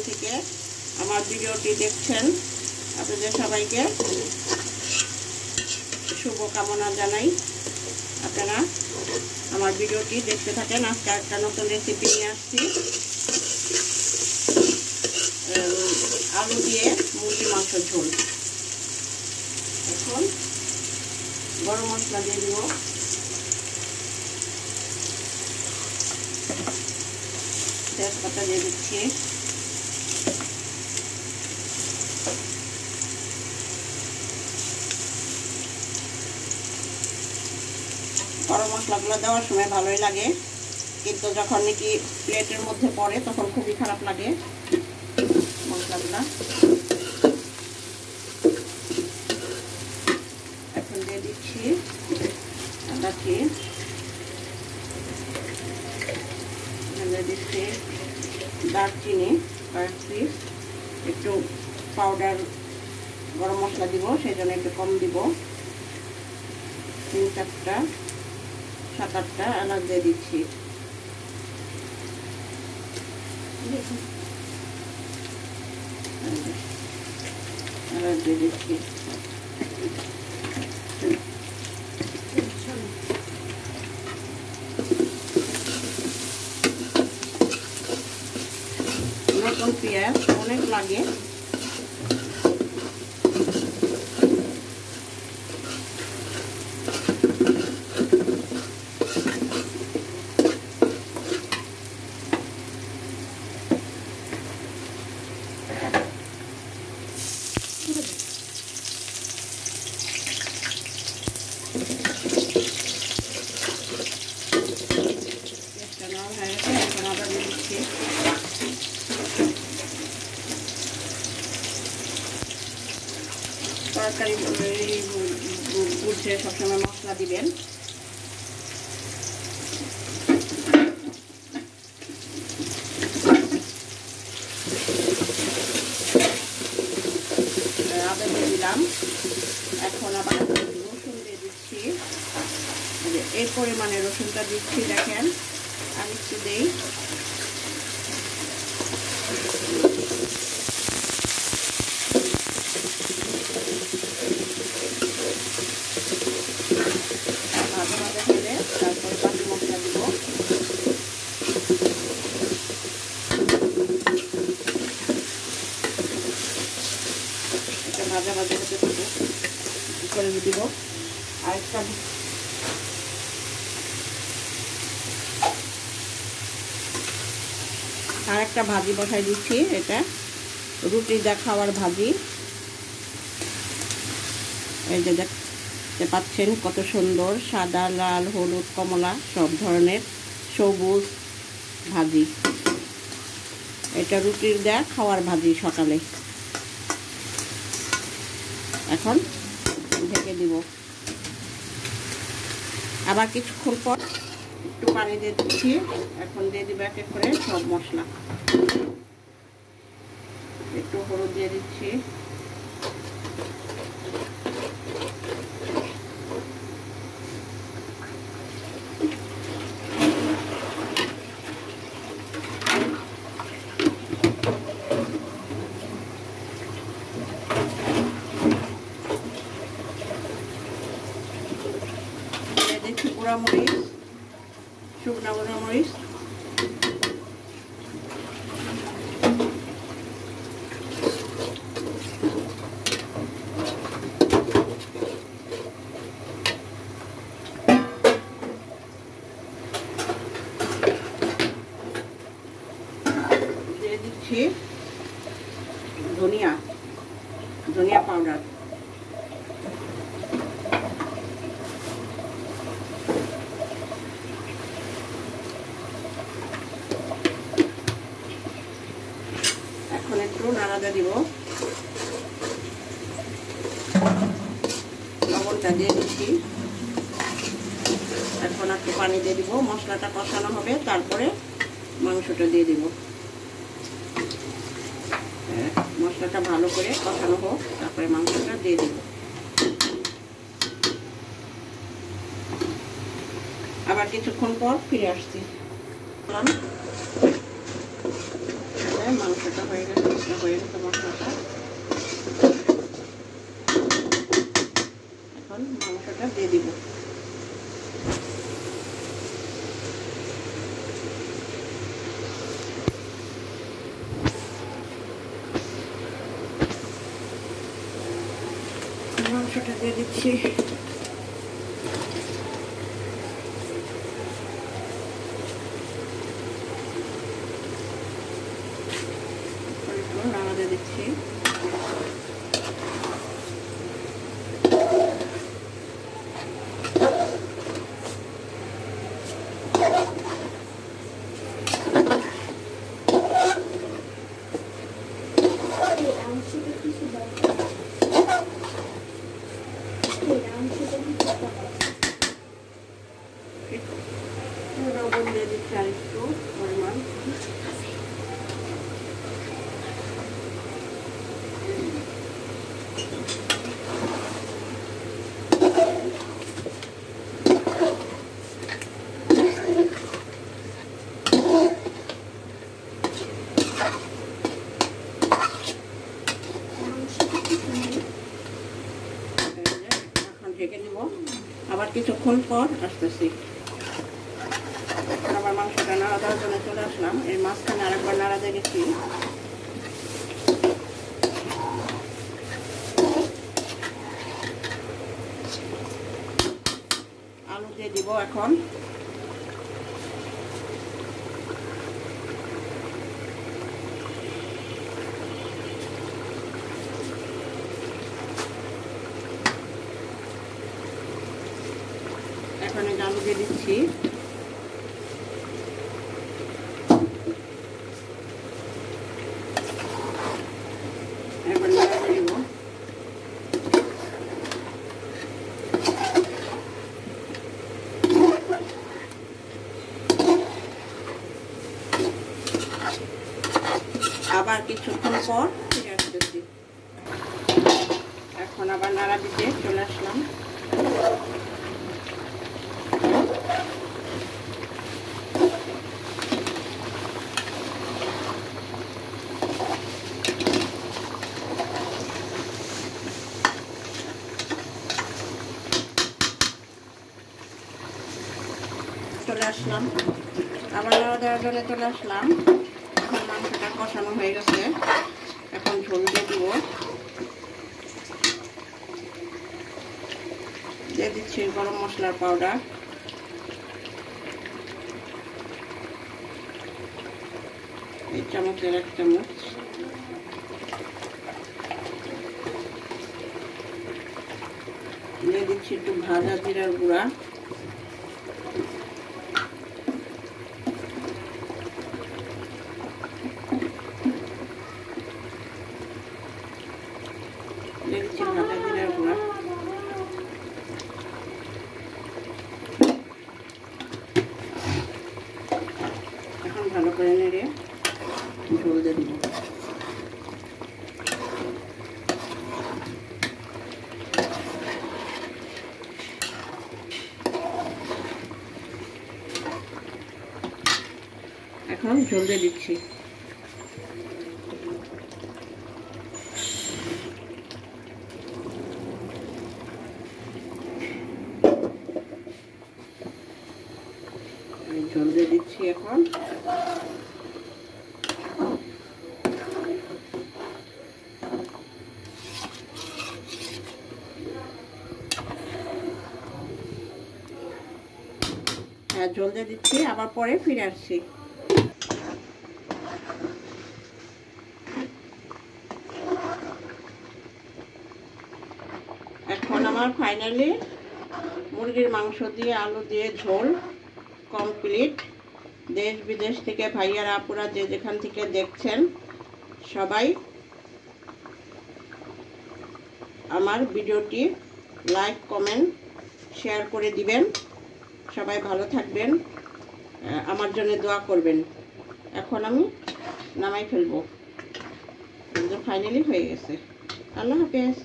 থেকে আমার ভিডিওটি দেখছেন আপনাদের সবাইকে শুভকামনা জানাই। আপনারা আমার ভিডিওটি দেখতে থাকেন। আজকে একটা নতুন রেসিপি নিয়ে আসছি, আলু দিয়ে মুরগির মাংস ঝোল। এখন গরম মশলা দিয়ে দিব, তেজপাতা দিয়ে দিচ্ছি, গরম মশলাগুলো দেওয়ার সময় ভালোই লাগে, কিন্তু যখন নাকি প্লেটের মধ্যে পড়ে তখন খুবই খারাপ লাগে মশলাগুলো। এখন দিয়ে দিচ্ছি আদাটি, দিয়ে দিচ্ছি দারচিনি কয়েক পিস, একটু পাউডার গরম মশলা দিব, সেই জন্য একটু কম দিব। 3-4টা 7-8টা এলাচ দিয়ে দিচ্ছি। এলাচ দিয়ে দিচ্ছি, নতুন পেঁয়াজ অনেক লাগে, এখন আদা দিয়ে দিচ্ছি, তরকারি বুঝে সবসময় মশলা দিবেন। আদা দিয়ে দিলাম, এখন আবার রসুন দিয়ে দিচ্ছি। এই পরিমাণে রসুনটা দিচ্ছি, দেখেন আমি একটু দেই। ভাজা ভাজা হলে তারপরে বাকি মশলা দিব। এটা ভাজা ভাজা হতে করে দিব। আরেকটা ভাজি বসাই দিচ্ছি, এটা রুটি দিয়ে খাওয়ার ভাজি। এই যে দেখতে পাচ্ছেন কত সুন্দর, সাদা, লাল, হলুদ, কমলা সব ধরনের সবুজ ভাজি। এটা রুটির দেয়া খাওয়ার ভাজি সকালে। এখন ঢেকে দিব, আবার কিছুক্ষণ পর একটু পানি দিয়ে দিচ্ছি। এখন দিয়ে দিব এক এক করে সব মশলা। একটু হলুদ দিয়ে দিচ্ছি, গুঁড়া মরিচ, শুকনা গুঁড়া মরিচ, দিয়ে দিচ্ছি ধনিয়া পাউডার। এখন একটু নাড়াতে দিব, লবণটা দিয়ে দিচ্ছি। এখন একটু পানি দিয়ে দিব, মশলাটা কষানো হবে, তারপরে মাংসটা দিয়ে দিব। মশলাটা ভালো করে কষানো হোক, তারপরে মাংসটা দিয়ে দিব। আবার কিছুক্ষণ পর ফিরে আসছি। মাংসটা হয়ে গেছে মশলাটা। এখন মাংসটা দিয়ে দিব। মাংসটা দিয়ে দিচ্ছি। নাড়া দিয়ে দিচ্ছি। লবণ দিয়ে দিচ্ছি আর একটু পরিমাণ। ঢেকে দিব। আবার কিছুক্ষণ পর আসতেছি। আবার মাংসটা নাড়া দেওয়ার জন্য চলে আসলাম। এর মাঝখানে আরেকবার নাড়া দিয়ে গেছি। আলু দিয়ে দিব এখন। এখন এই আলু দিয়ে দিচ্ছি। এবার নাড়া দিব। আবার কিছুক্ষণ পর ফিরে আসতেছি। এখন আবার নাড়া দিতে চলে আসলাম। আবার নাড়া দেওয়ার জন্য চলে আসলাম। এখন মাংসটা কষানো হয়ে গেছে। এখন ঝোল দিয়ে দিব। দিয়ে দিচ্ছি গরম মশলার পাউডার। এই চামচের 1 চামচ। দিয়ে দিচ্ছি একটু ভাজা জিরার গুঁড়া। দিয়ে দিচ্ছি ভাজা জিরার গুঁড়া। এখন ভালো করে নেড়ে ঝোল দিয়ে দিব। এখন ঝোল দিয়ে দিচ্ছি। ঝোল দিয়ে দিচ্ছি এখন। হ্যাঁ, ঝোল দিয়ে দিচ্ছি। আবার পরে ফিরে আসছি। এখন আমার ফাইনালি মুরগির মাংস দিয়ে আলু দিয়ে ঝোল কমপ্লিট। দেশ বিদেশ থেকে ভাইয়ারা আপুরা যে যেখান থেকে দেখছেন সবাই আমার ভিডিওটি লাইক কমেন্ট শেয়ার করে দিবেন। সবাই ভালো থাকবেন, আমার জন্য দোয়া করবেন। এখন আমি নামাই ফেলবো। ফাইনালি হয়ে গেছে। আল্লাহ হাফেজ।